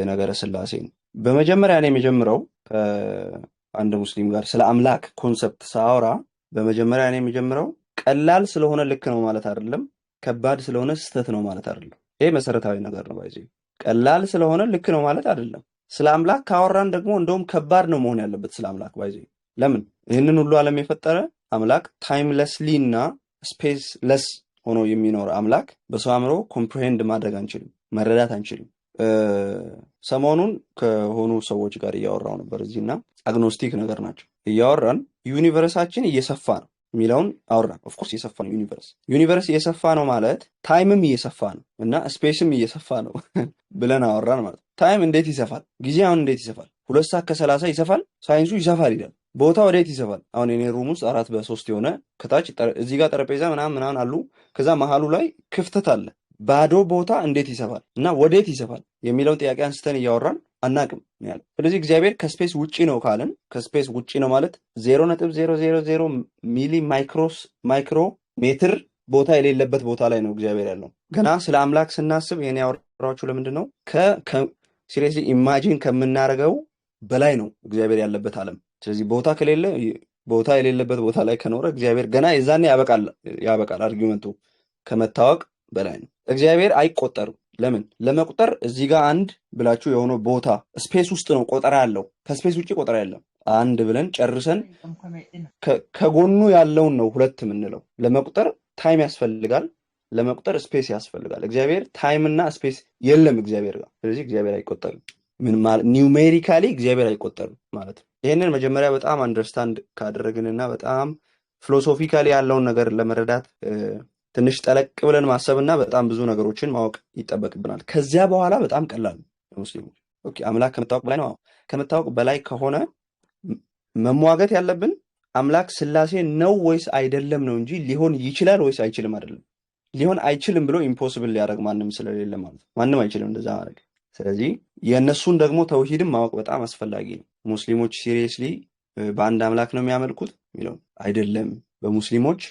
ነገረ ስላሴን። በመጀመሪያ እኔ የምጀምረው ከአንድ ሙስሊም ጋር ስለ አምላክ ኮንሰፕት ሳወራ በመጀመሪያ እኔ የምጀምረው ቀላል ስለሆነ ልክ ነው ማለት አይደለም፣ ከባድ ስለሆነ ስህተት ነው ማለት አይደለም። ይሄ መሰረታዊ ነገር ነው። ባይዚ ቀላል ስለሆነ ልክ ነው ማለት አይደለም። ስለ አምላክ ካወራን ደግሞ እንደውም ከባድ ነው መሆን ያለበት ስለ አምላክ ባይዚ። ለምን? ይህንን ሁሉ ዓለም የፈጠረ አምላክ ታይምለስሊ እና ስፔስለስ ሆኖ የሚኖር አምላክ በሰው አእምሮ ኮምፕሬሄንድ ማድረግ አንችልም፣ መረዳት አንችልም። ሰሞኑን ከሆኑ ሰዎች ጋር እያወራው ነበር እዚህና አግኖስቲክ ነገር ናቸው። እያወራን ዩኒቨርሳችን እየሰፋ ነው የሚለውን አወራን። ኦፍኮርስ እየሰፋ ነው ዩኒቨርስ እየሰፋ ነው ማለት ታይምም እየሰፋ ነው እና ስፔስም እየሰፋ ነው ብለን አወራን ማለት። ታይም እንዴት ይሰፋል? ጊዜ አሁን እንዴት ይሰፋል? 2 ሰዓት ከ30 ይሰፋል። ሳይንሱ ይሰፋል ይላል። ቦታ ወዴት ይሰፋል? አሁን የኔ ሩም ውስጥ 4x3 የሆነ ከታች እዚህ ጋር ጠረጴዛ ምናምን አሉ። ከዛ መሀሉ ላይ ክፍተት አለ። ባዶ ቦታ እንዴት ይሰፋል እና ወዴት ይሰፋል የሚለውን ጥያቄ አንስተን እያወራን አናቅም ያለ። ስለዚህ እግዚአብሔር ከስፔስ ውጪ ነው ካልን ከስፔስ ውጪ ነው ማለት 0.000 ሚሊ ማይክሮ ሜትር ቦታ የሌለበት ቦታ ላይ ነው እግዚአብሔር ያለው። ገና ስለ አምላክ ስናስብ ይሄን ያወራችሁ ለምንድን ነው? ሲሪየስሊ ኢማጂን ከምናደርገው በላይ ነው እግዚአብሔር ያለበት ዓለም። ስለዚህ ቦታ ከሌለ ቦታ የሌለበት ቦታ ላይ ከኖረ እግዚአብሔር ገና የዛኔ ያበቃል። አርጊውመንቱ ከመታወቅ በላይ ነው። እግዚአብሔር አይቆጠርም። ለምን? ለመቁጠር እዚህ ጋር አንድ ብላችሁ የሆነ ቦታ ስፔስ ውስጥ ነው ቆጠራ ያለው። ከስፔስ ውጪ ቆጠራ የለም። አንድ ብለን ጨርሰን ከጎኑ ያለውን ነው 2 የምንለው። ለመቁጠር ታይም ያስፈልጋል፣ ለመቁጠር ስፔስ ያስፈልጋል። እግዚአብሔር ታይም እና ስፔስ የለም እግዚአብሔር ጋር። ስለዚህ እግዚአብሔር አይቆጠርም። ምን ማለት ኒውሜሪካሊ እግዚአብሔር አይቆጠርም ማለት ነው። ይሄንን መጀመሪያ በጣም አንደርስታንድ ካደረግንና በጣም ፊሎሶፊካሊ ያለውን ነገር ለመረዳት ትንሽ ጠለቅ ብለን ማሰብና በጣም ብዙ ነገሮችን ማወቅ ይጠበቅብናል። ከዚያ በኋላ በጣም ቀላል ነው ሙስሊሞች። ኦኬ አምላክ ከመታወቅ በላይ ነው። ከመታወቅ በላይ ከሆነ መሟገት ያለብን አምላክ ስላሴ ነው ወይስ አይደለም ነው እንጂ ሊሆን ይችላል ወይስ አይችልም አይደለም። ሊሆን አይችልም ብሎ ኢምፖሲብል ሊያደርግ ማንም ስለሌለ ማለት ማንም አይችልም እንደዛ ማድረግ። ስለዚህ የእነሱን ደግሞ ተውሂድም ማወቅ በጣም አስፈላጊ ነው። ሙስሊሞች ሲሪየስሊ በአንድ አምላክ ነው የሚያመልኩት የሚለው አይደለም። በሙስሊሞች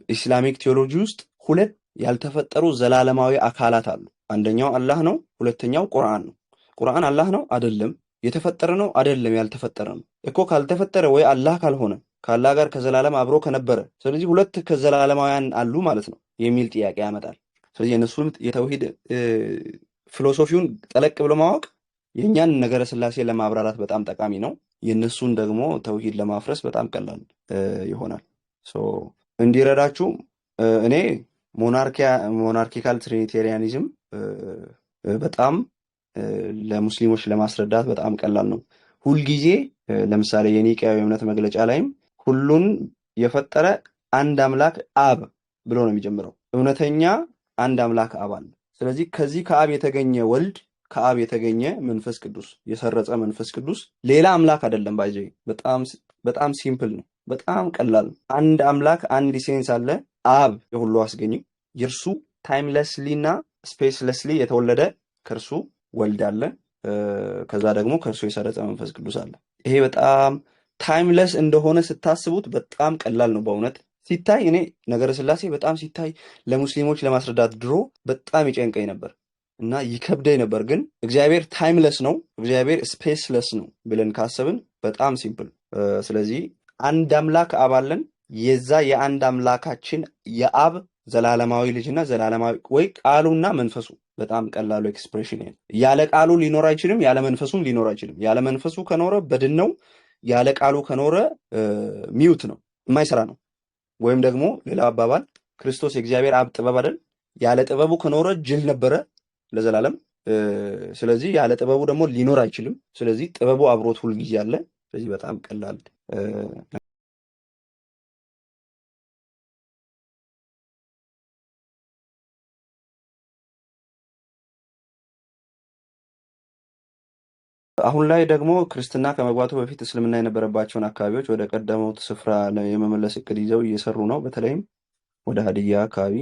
ኢስላሚክ ቴዎሎጂ ውስጥ ሁለት ያልተፈጠሩ ዘላለማዊ አካላት አሉ። አንደኛው አላህ ነው፣ ሁለተኛው ቁርአን ነው። ቁርአን አላህ ነው አይደለም፣ የተፈጠረ ነው አይደለም፣ ያልተፈጠረ ነው እኮ። ካልተፈጠረ ወይ አላህ ካልሆነ ከአላህ ጋር ከዘላለም አብሮ ከነበረ ስለዚህ ሁለት ከዘላለማውያን አሉ ማለት ነው የሚል ጥያቄ ያመጣል። ስለዚህ የነሱም የተውሂድ ፊሎሶፊውን ጠለቅ ብሎ ማወቅ የእኛን ነገረ ስላሴ ለማብራራት በጣም ጠቃሚ ነው። የነሱን ደግሞ ተውሂድ ለማፍረስ በጣም ቀላል ይሆናል። እንዲረዳችሁ እኔ ሞናርኪካል ትሪኒቴሪያኒዝም በጣም ለሙስሊሞች ለማስረዳት በጣም ቀላል ነው። ሁልጊዜ ለምሳሌ የኒቅያ የእምነት መግለጫ ላይም ሁሉን የፈጠረ አንድ አምላክ አብ ብሎ ነው የሚጀምረው። እውነተኛ አንድ አምላክ አብ አለ። ስለዚህ ከዚህ ከአብ የተገኘ ወልድ፣ ከአብ የተገኘ መንፈስ ቅዱስ፣ የሰረጸ መንፈስ ቅዱስ ሌላ አምላክ አይደለም። ባይዘ በጣም ሲምፕል ነው፣ በጣም ቀላል። አንድ አምላክ አንድ ሴንስ አለ። አብ የሁሉ አስገኝ፣ የእርሱ ታይምለስሊ እና ስፔስለስሊ የተወለደ ከእርሱ ወልድ አለ። ከዛ ደግሞ ከእርሱ የሰረጸ መንፈስ ቅዱስ አለ። ይሄ በጣም ታይምለስ እንደሆነ ስታስቡት በጣም ቀላል ነው በእውነት ሲታይ። እኔ ነገረ ስላሴ በጣም ሲታይ ለሙስሊሞች ለማስረዳት ድሮ በጣም ይጨንቀኝ ነበር እና ይከብደኝ ነበር። ግን እግዚአብሔር ታይምለስ ነው፣ እግዚአብሔር ስፔስለስ ነው ብለን ካሰብን በጣም ሲምፕል። ስለዚህ አንድ አምላክ አብ አለን። የዛ የአንድ አምላካችን የአብ ዘላለማዊ ልጅና ዘላለማዊ ወይ ቃሉና መንፈሱ በጣም ቀላሉ ኤክስፕሬሽን። ያለ ቃሉ ሊኖር አይችልም፣ ያለ መንፈሱም ሊኖር አይችልም። ያለ መንፈሱ ከኖረ በድን ነው፣ ያለ ቃሉ ከኖረ ሚውት ነው፣ የማይሰራ ነው። ወይም ደግሞ ሌላ አባባል ክርስቶስ የእግዚአብሔር አብ ጥበብ አይደል? ያለ ጥበቡ ከኖረ ጅል ነበረ ለዘላለም። ስለዚህ ያለ ጥበቡ ደግሞ ሊኖር አይችልም። ስለዚህ ጥበቡ አብሮት ሁልጊዜ አለ። ስለዚህ በጣም ቀላል አሁን ላይ ደግሞ ክርስትና ከመግባቱ በፊት እስልምና የነበረባቸውን አካባቢዎች ወደ ቀደሙት ስፍራ የመመለስ እቅድ ይዘው እየሰሩ ነው። በተለይም ወደ ሀዲያ አካባቢ።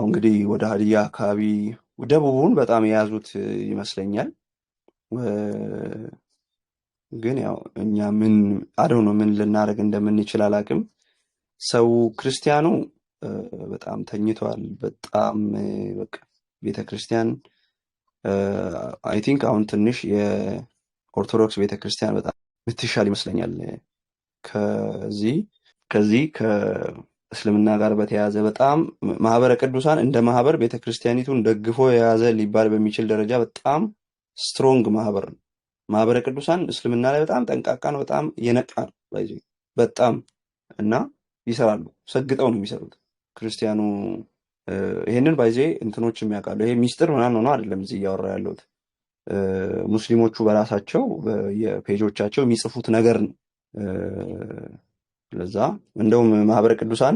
እንግዲህ ወደ ሀዲያ አካባቢ ደቡቡን በጣም የያዙት ይመስለኛል። ግን ያው እኛ ምን ነው ምን ልናደርግ እንደምንችል አላቅም። ሰው ክርስቲያኑ በጣም ተኝቷል። በጣም በቃ ቤተክርስቲያን አይ ቲንክ አሁን ትንሽ የኦርቶዶክስ ቤተክርስቲያን በጣም ምትሻል ይመስለኛል። ከዚህ ከእስልምና ጋር በተያያዘ በጣም ማህበረ ቅዱሳን እንደ ማህበር ቤተክርስቲያኒቱን ደግፎ የያዘ ሊባል በሚችል ደረጃ በጣም ስትሮንግ ማህበር ነው። ማህበረ ቅዱሳን እስልምና ላይ በጣም ጠንቃቃ ነው፣ በጣም የነቃ ነው በጣም እና ይሰራሉ። ሰግጠው ነው የሚሰሩት ክርስቲያኑ። ይሄንን ባይዜ እንትኖች የሚያውቃሉ። ይሄ ሚስጥር ምናምን ሆኖ አይደለም እዚህ እያወራ ያለሁት። ሙስሊሞቹ በራሳቸው የፔጆቻቸው የሚጽፉት ነገር ነው። ለዛ እንደውም ማህበረ ቅዱሳን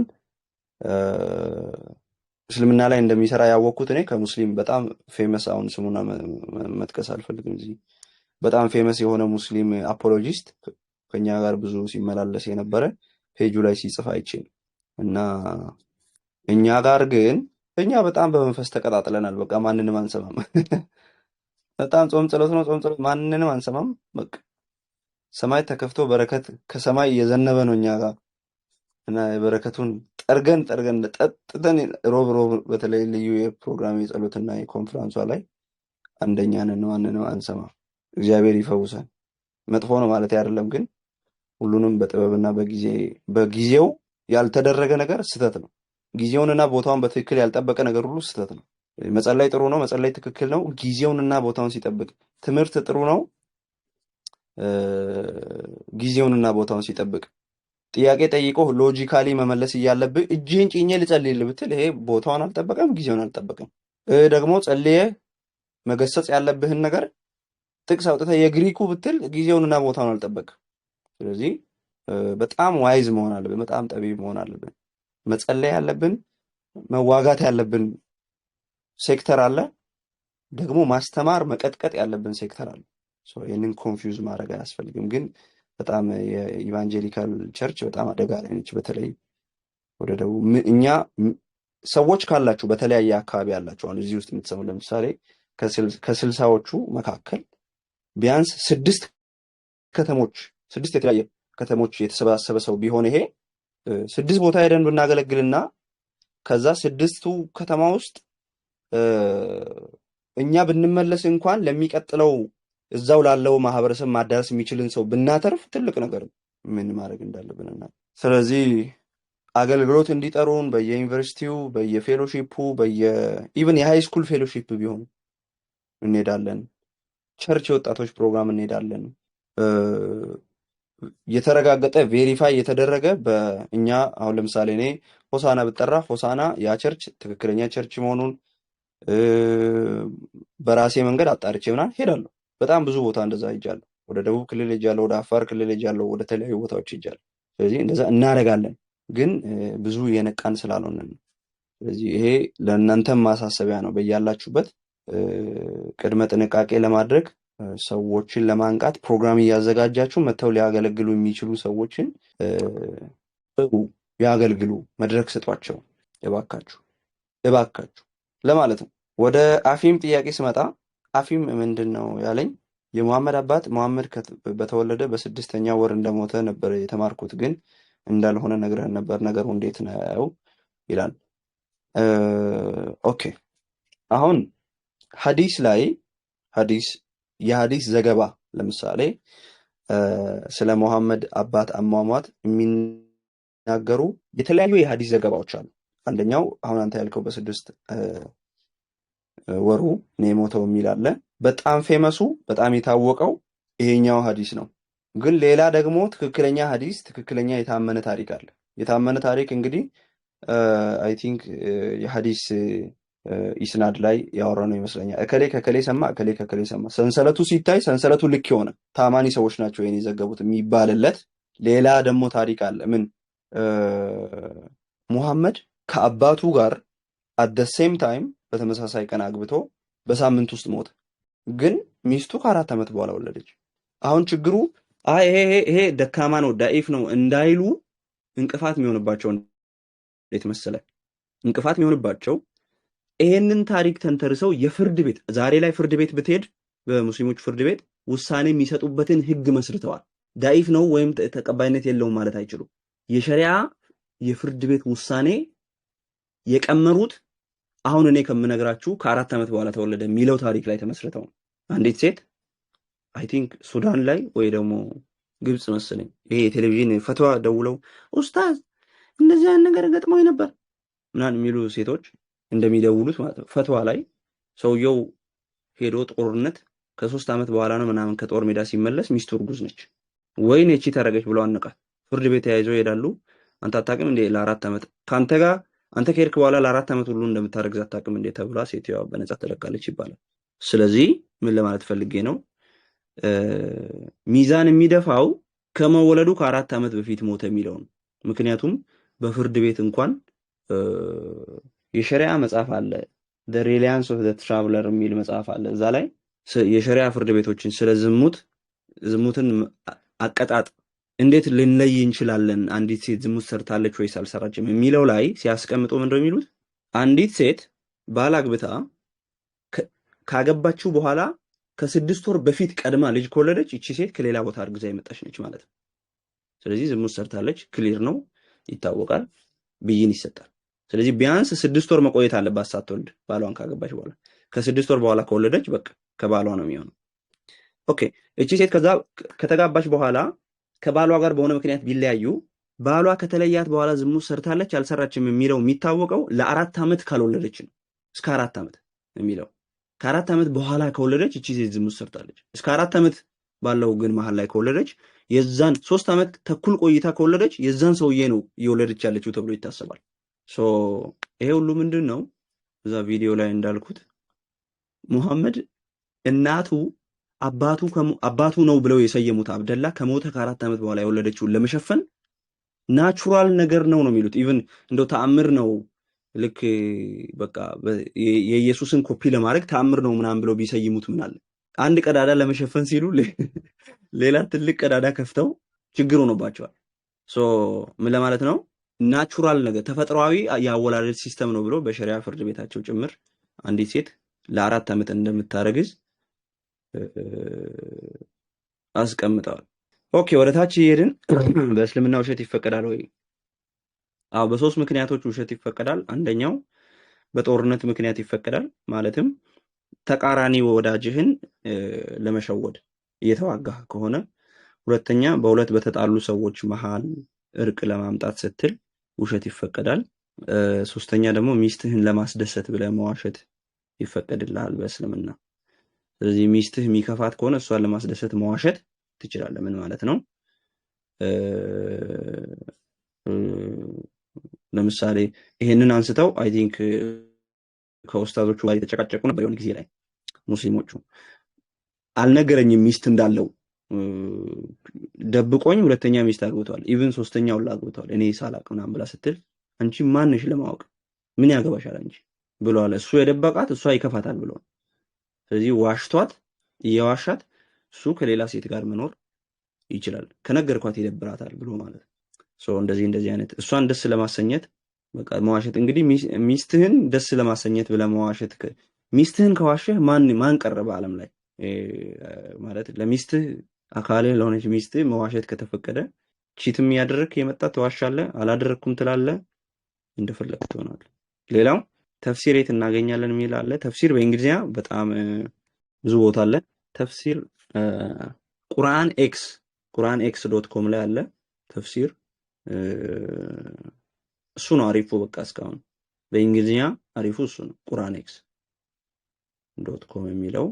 እስልምና ላይ እንደሚሰራ ያወቅኩት እኔ ከሙስሊም በጣም ፌመስ፣ አሁን ስሙን መጥቀስ አልፈልግም እዚህ፣ በጣም ፌመስ የሆነ ሙስሊም አፖሎጂስት ከኛ ጋር ብዙ ሲመላለስ የነበረ ፔጁ ላይ ሲጽፍ አይቼ እና እኛ ጋር ግን እኛ በጣም በመንፈስ ተቀጣጥለናል። በቃ ማንንም አንሰማም። በጣም ጾም ጸሎት ነው፣ ጾም ጸሎት፣ ማንንም አንሰማም። በቃ ሰማይ ተከፍቶ በረከት ከሰማይ እየዘነበ ነው እኛ ጋር እና የበረከቱን ጠርገን ጠጥተን ሮብ በተለይ ልዩ የፕሮግራም የጸሎትና የኮንፈረንሷ ላይ አንደኛ ነን። ማንንም አንሰማም። እግዚአብሔር ይፈውሰን። መጥፎ ነው ማለት አይደለም፣ ግን ሁሉንም በጥበብና በጊዜው ያልተደረገ ነገር ስህተት ነው። ጊዜውንና ቦታውን በትክክል ያልጠበቀ ነገር ሁሉ ስህተት ነው። መጸለይ ጥሩ ነው፣ መጸለይ ትክክል ነው። ጊዜውንና ቦታውን ሲጠብቅ ትምህርት ጥሩ ነው፣ ጊዜውንና ቦታውን ሲጠብቅ። ጥያቄ ጠይቆ ሎጂካሊ መመለስ እያለብህ እጅህን ጭኜ ልጸልይልህ ብትል ይሄ ቦታውን አልጠበቀም፣ ጊዜውን አልጠበቀም። ደግሞ ጸልየ መገሰጽ ያለብህን ነገር ጥቅስ አውጥተህ የግሪኩ ብትል ጊዜውንና ቦታውን አልጠበቅም። ስለዚህ በጣም ዋይዝ መሆን አለብን፣ በጣም ጠቢብ መሆን አለብን። መጸለይ ያለብን መዋጋት ያለብን ሴክተር አለ፣ ደግሞ ማስተማር መቀጥቀጥ ያለብን ሴክተር አለ። ይህንን ኮንፊውዝ ማድረግ አያስፈልግም። ግን በጣም የኢቫንጀሊካል ቸርች በጣም አደጋ ላይ ነች። በተለይ ወደ ደቡብ እኛ ሰዎች ካላችሁ በተለያየ አካባቢ ያላችሁ አሁን እዚህ ውስጥ የምትሰሙ ለምሳሌ ከ60ዎቹ መካከል ቢያንስ 6 ከተሞች 6 የተለያየ ከተሞች የተሰባሰበ ሰው ቢሆን ይሄ 6 ቦታ ሄደን ብናገለግልና ከዛ 6ቱ ከተማ ውስጥ እኛ ብንመለስ እንኳን ለሚቀጥለው እዛው ላለው ማህበረሰብ ማዳረስ የሚችልን ሰው ብናተርፍ ትልቅ ነገር ምን ማድረግ እንዳለብንና ስለዚህ አገልግሎት እንዲጠሩን በየዩኒቨርሲቲው በየፌሎሺፑ ኢቭን የሃይ ስኩል ፌሎሺፕ ቢሆን እንሄዳለን። ቸርች የወጣቶች ፕሮግራም እንሄዳለን። የተረጋገጠ ቬሪፋይ የተደረገ በእኛ አሁን ለምሳሌ እኔ ሆሳና ብጠራ ሆሳና ያ ቸርች ትክክለኛ ቸርች መሆኑን በራሴ መንገድ አጣርቼ ምናምን ሄዳለሁ። በጣም ብዙ ቦታ እንደዛ ሄጃለሁ። ወደ ደቡብ ክልል ሄጃለሁ፣ ወደ አፋር ክልል ሄጃለሁ፣ ወደ ተለያዩ ቦታዎች ሄጃለሁ። ስለዚህ እንደዛ እናደርጋለን፣ ግን ብዙ የነቃን ስላልሆነ ነው። ስለዚህ ይሄ ለእናንተም ማሳሰቢያ ነው። በያላችሁበት ቅድመ ጥንቃቄ ለማድረግ ሰዎችን ለማንቃት ፕሮግራም እያዘጋጃችሁ መተው ሊያገለግሉ የሚችሉ ሰዎችን ያገልግሉ፣ መድረክ ስጧቸው እባካችሁ ለማለት ነው። ወደ አፊም ጥያቄ ስመጣ አፊም ምንድን ነው ያለኝ? የሙሐመድ አባት ሙሐመድ በተወለደ በ6ኛ ወር እንደሞተ ነበር የተማርኩት፣ ግን እንዳልሆነ ነግረን ነበር። ነገሩ እንዴት ነው ይላል። ኦኬ አሁን ሐዲስ ላይ የሐዲስ ዘገባ ለምሳሌ ስለ ሙሐመድ አባት አሟሟት የሚናገሩ የተለያዩ የሐዲስ ዘገባዎች አሉ። አንደኛው አሁን አንተ ያልከው በ6 ወሩ ነው የሞተው የሚል አለ። በጣም ፌመሱ በጣም የታወቀው ይሄኛው ሐዲስ ነው። ግን ሌላ ደግሞ ትክክለኛ ሐዲስ ትክክለኛ የታመነ ታሪክ አለ። የታመነ ታሪክ እንግዲህ አይ ቲንክ የሐዲስ ኢስናድ ላይ ያወራ ነው ይመስለኛል። እከሌ ከከሌ ሰማ፣ እከሌ ከከሌ ሰማ፣ ሰንሰለቱ ሲታይ ሰንሰለቱ ልክ የሆነ ታማኒ ሰዎች ናቸው ይሄን የዘገቡት የሚባልለት ሌላ ደግሞ ታሪክ አለ። ምን ሙሐመድ ከአባቱ ጋር at the same time በተመሳሳይ ቀን አግብቶ በሳምንት ውስጥ ሞተ። ግን ሚስቱ ከ4 ዓመት በኋላ ወለደች። አሁን ችግሩ ይሄ ደካማ ነው ዳኢፍ ነው እንዳይሉ እንቅፋት የሚሆንባቸው እንዴት መሰለ? እንቅፋት የሚሆንባቸው ይሄንን ታሪክ ተንተርሰው የፍርድ ቤት ዛሬ ላይ ፍርድ ቤት ብትሄድ በሙስሊሞች ፍርድ ቤት ውሳኔ የሚሰጡበትን ህግ መስርተዋል። ዳኢፍ ነው ወይም ተቀባይነት የለውም ማለት አይችሉም። የሸሪዓ የፍርድ ቤት ውሳኔ የቀመሩት አሁን እኔ ከምነግራችሁ ከ4 ዓመት በኋላ ተወለደ የሚለው ታሪክ ላይ ተመስርተው አንዲት ሴት አይ ቲንክ ሱዳን ላይ ወይ ደግሞ ግብጽ መሰለኝ ይሄ የቴሌቪዥን ፈትዋ ደውለው ኡስታዝ እንደዚህ አይነት ነገር ገጥሞኝ ነበር ምናምን የሚሉ ሴቶች እንደሚደውሉት ማለት ነው። ፈትዋ ላይ ሰውየው ሄዶ ጦርነት ከ3 ዓመት በኋላ ነው ምናምን ከጦር ሜዳ ሲመለስ ሚስቱ እርጉዝ ነች ወይኔ እቺ ተረገች ብለው አነቃት። ፍርድ ቤት ተያይዘው ይሄዳሉ። አንተ አታውቅም እንዴ ለ4 ዓመት ካንተ ጋር አንተ ከሄድክ በኋላ ለ4 ዓመት ሁሉ እንደምታረግዝ አታውቅም እንዴ ተብላ ሴትየዋ በነጻ ተለቃለች ይባላል። ስለዚህ ምን ለማለት ፈልጌ ነው ሚዛን የሚደፋው ከመወለዱ ከ4 ዓመት በፊት ሞተ የሚለው ነው። ምክንያቱም በፍርድ ቤት እንኳን የሸሪዓ መጽሐፍ አለ the reliance of the traveler የሚል መጽሐፍ አለ። እዛ ላይ የሸሪዓ ፍርድ ቤቶችን ስለ ዝሙትን አቀጣጥ እንዴት ልንለይ እንችላለን፣ አንዲት ሴት ዝሙት ሰርታለች ወይስ አልሰራችም የሚለው ላይ ሲያስቀምጡ ምንድነው የሚሉት? አንዲት ሴት ባል አግብታ ካገባችው በኋላ ከ6 ወር በፊት ቀድማ ልጅ ከወለደች እቺ ሴት ከሌላ ቦታ አርግዛ የመጣች ነች ማለት ነው። ስለዚህ ዝሙት ሰርታለች፣ ክሊር ነው፣ ይታወቃል፣ ብይን ይሰጣል። ስለዚህ ቢያንስ 6 ወር መቆየት አለባት ሳትወልድ ባሏን ካገባች በኋላ። ከ6 ወር በኋላ ከወለደች በቃ ከባሏ ነው የሚሆነው። ኦኬ እቺ ሴት ከዛ ከተጋባች በኋላ ከባሏ ጋር በሆነ ምክንያት ቢለያዩ ባሏ ከተለያት በኋላ ዝሙት ሰርታለች አልሰራችም የሚለው የሚታወቀው ለ4 ዓመት ካልወለደች ነው። እስከ 4 ዓመት የሚለው ከ4 ዓመት በኋላ ከወለደች እቺ ሴት ዝሙት ሰርታለች። እስከ 4 ዓመት ባለው ግን መሃል ላይ ከወለደች የዛን 3 ዓመት ተኩል ቆይታ ከወለደች የዛን ሰውዬ ነው እየወለደች ያለችው ተብሎ ይታሰባል። ይሄ ሁሉ ምንድን ነው? እዛ ቪዲዮ ላይ እንዳልኩት ሙሐመድ እናቱ አባቱ ነው ብለው የሰየሙት አብደላ ከሞተ ከ4 ዓመት በኋላ የወለደችውን ለመሸፈን ናቹራል ነገር ነው የሚሉት። ኢቭን እንደው ተአምር ነው ልክ በቃ የኢየሱስን ኮፒ ለማድረግ ተአምር ነው ምናምን ብለው ቢሰይሙት ምን አለ? አንድ ቀዳዳ ለመሸፈን ሲሉ ሌላ ትልቅ ቀዳዳ ከፍተው ችግር ሆኖባቸዋል። ምን ለማለት ነው? ናቹራል ነገር ተፈጥሯዊ የአወላለድ ሲስተም ነው ብሎ በሸሪዓ ፍርድ ቤታቸው ጭምር አንዲት ሴት ለ4 ዓመት እንደምታረግዝ አስቀምጠዋል። ኦኬ ወደ ታች እየሄድን በእስልምና ውሸት ይፈቀዳል ወይ? አዎ በሶስት ምክንያቶች ውሸት ይፈቀዳል። አንደኛው በጦርነት ምክንያት ይፈቀዳል። ማለትም ተቃራኒ ወዳጅህን ለመሸወድ እየተዋጋህ ከሆነ። ሁለተኛ በሁለት በተጣሉ ሰዎች መሃል እርቅ ለማምጣት ስትል ውሸት ይፈቀዳል። ሶስተኛ ደግሞ ሚስትህን ለማስደሰት ብለህ መዋሸት ይፈቀድልሃል በእስልምና። ስለዚህ ሚስትህ የሚከፋት ከሆነ እሷን ለማስደሰት መዋሸት ትችላለህ። ምን ማለት ነው? ለምሳሌ ይሄንን አንስተው አይ ቲንክ ከኡስታዞቹ ጋር የተጨቃጨቁ ነበር የሆነ ጊዜ ላይ ሙስሊሞቹ። አልነገረኝም ሚስት እንዳለው ደብቆኝ ሁለተኛ ሚስት አግብተዋል፣ ኢቭን ሶስተኛውን ላግብተዋል እኔ ሳላቅ ምናምን ብላ ስትል አንቺ ማንሽ ለማወቅ ምን ያገባሻል አንቺ ብለዋል። እሱ የደበቃት እሷ ይከፋታል ብለዋል። ስለዚህ ዋሽቷት እየዋሻት እሱ ከሌላ ሴት ጋር መኖር ይችላል፣ ከነገርኳት ይደብራታል ብሎ ማለት ነው። እንደዚህ አይነት እሷን ደስ ለማሰኘት በቃ መዋሸት። እንግዲህ ሚስትህን ደስ ለማሰኘት ብለህ መዋሸት፣ ሚስትህን ከዋሸህ ማን ቀረ በዓለም ላይ? ማለት ለሚስትህ አካልህ ለሆነች ሚስትህ መዋሸት ከተፈቀደ ቺትም ያደረክ የመጣ ተዋሻለህ፣ አላደረኩም ትላለህ፣ እንደፈለክ ትሆናለህ። ሌላው ተፍሲር የት እናገኛለን የሚል አለ። ተፍሲር በእንግሊዝኛ በጣም ብዙ ቦታ አለ። ተፍሲር ቁርአንኤክስ.com ላይ አለ ተፍሲር። እሱ ነው አሪፉ። በቃ እስካሁን በእንግሊዝኛ አሪፉ እሱ ነው። ቁርአንኤክስ.com የሚለው